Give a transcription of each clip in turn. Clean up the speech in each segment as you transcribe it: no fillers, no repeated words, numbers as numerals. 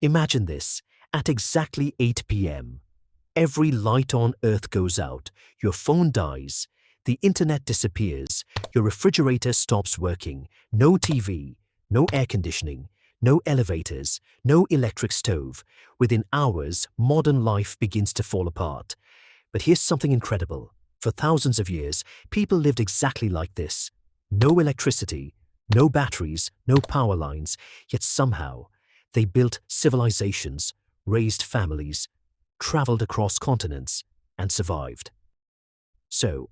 Imagine this, at exactly 8 p.m. Every light on Earth goes out, your phone dies, the internet disappears, your refrigerator stops working, no TV, no air conditioning, no elevators, no electric stove. Within hours, modern life begins to fall apart. But here's something incredible. For thousands of years, people lived exactly like this. No electricity, no batteries, no power lines, yet somehow they built civilizations, raised families, traveled across continents, and survived. So,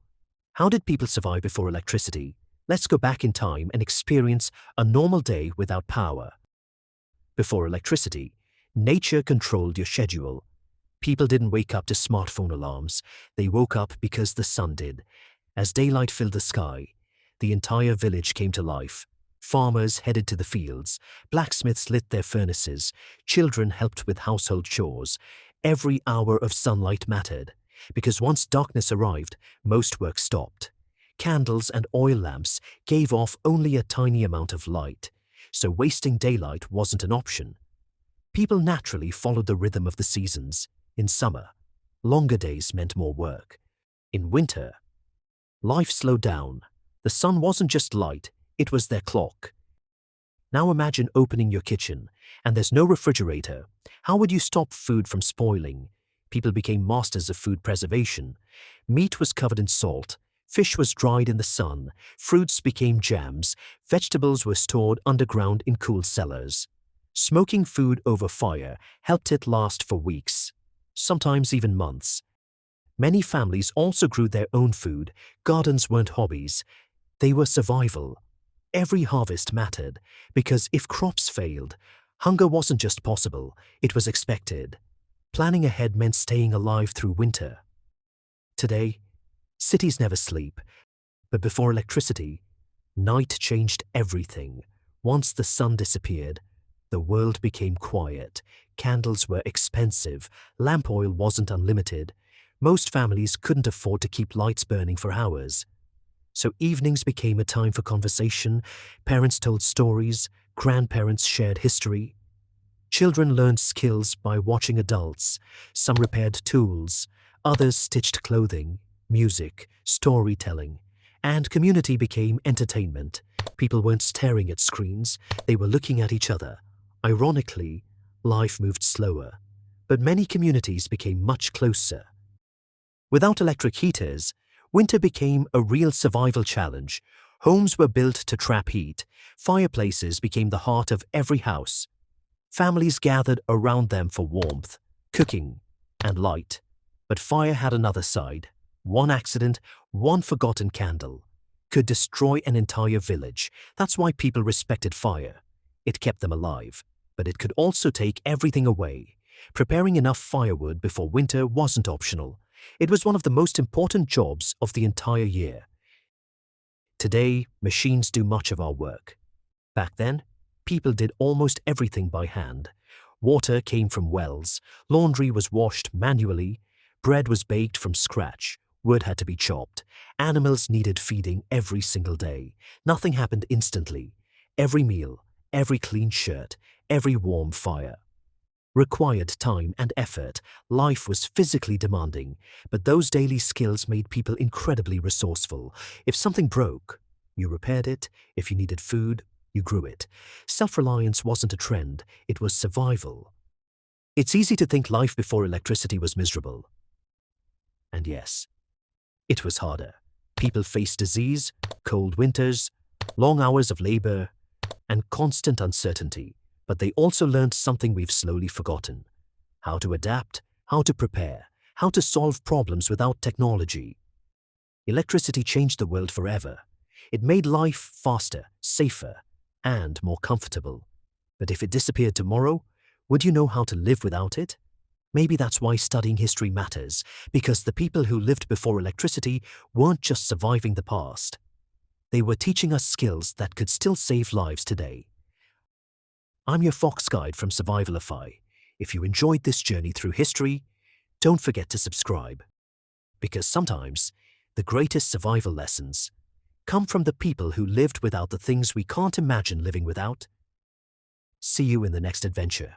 how did people survive before electricity? Let's go back in time and experience a normal day without power. Before electricity, nature controlled your schedule. People didn't wake up to smartphone alarms, they woke up because the sun did. As daylight filled the sky, the entire village came to life. Farmers headed to the fields, blacksmiths lit their furnaces, children helped with household chores. Every hour of sunlight mattered, because once darkness arrived, most work stopped. Candles and oil lamps gave off only a tiny amount of light, so wasting daylight wasn't an option. People naturally followed the rhythm of the seasons. In summer, longer days meant more work. In winter, life slowed down. The sun wasn't just light, it was their clock. Now imagine opening your kitchen, and there's no refrigerator. How would you stop food from spoiling? People became masters of food preservation. Meat was covered in salt, fish was dried in the sun, fruits became jams, vegetables were stored underground in cool cellars. Smoking food over fire helped it last for weeks, sometimes even months. Many families also grew their own food. Gardens weren't hobbies, they were survival. Every harvest mattered, because if crops failed, hunger wasn't just possible, it was expected. Planning ahead meant staying alive through winter. Today, cities never sleep, but before electricity, night changed everything. Once the sun disappeared, the world became quiet. Candles were expensive, lamp oil wasn't unlimited. Most families couldn't afford to keep lights burning for hours. So evenings became a time for conversation, parents told stories, grandparents shared history. Children learned skills by watching adults. Some repaired tools, others stitched clothing, music, storytelling, and community became entertainment. People weren't staring at screens, they were looking at each other. Ironically, life moved slower, but many communities became much closer. Without electric heaters, winter became a real survival challenge. Homes were built to trap heat. Fireplaces became the heart of every house. Families gathered around them for warmth, cooking, and light. But fire had another side. One accident, one forgotten candle, could destroy an entire village. That's why people respected fire. It kept them alive, but it could also take everything away. Preparing enough firewood before winter wasn't optional. It was one of the most important jobs of the entire year. Today, machines do much of our work. Back then, people did almost everything by hand. Water came from wells, laundry was washed manually, bread was baked from scratch, wood had to be chopped, animals needed feeding every single day. Nothing happened instantly. Every meal, every clean shirt, every warm fire required time and effort. Life was physically demanding, but those daily skills made people incredibly resourceful. If something broke, you repaired it. If you needed food, you grew it. Self-reliance wasn't a trend, it was survival. It's easy to think life before electricity was miserable. And yes, it was harder. People faced disease, cold winters, long hours of labor, and constant uncertainty. But they also learned something we've slowly forgotten: how to adapt, how to prepare, how to solve problems without technology. Electricity changed the world forever. It made life faster, safer, and more comfortable. But if it disappeared tomorrow, would you know how to live without it? Maybe that's why studying history matters, because the people who lived before electricity weren't just surviving the past. They were teaching us skills that could still save lives today. I'm your Fox Guide from Survivalify. If you enjoyed this journey through history, don't forget to subscribe. Because sometimes, the greatest survival lessons come from the people who lived without the things we can't imagine living without. See you in the next adventure.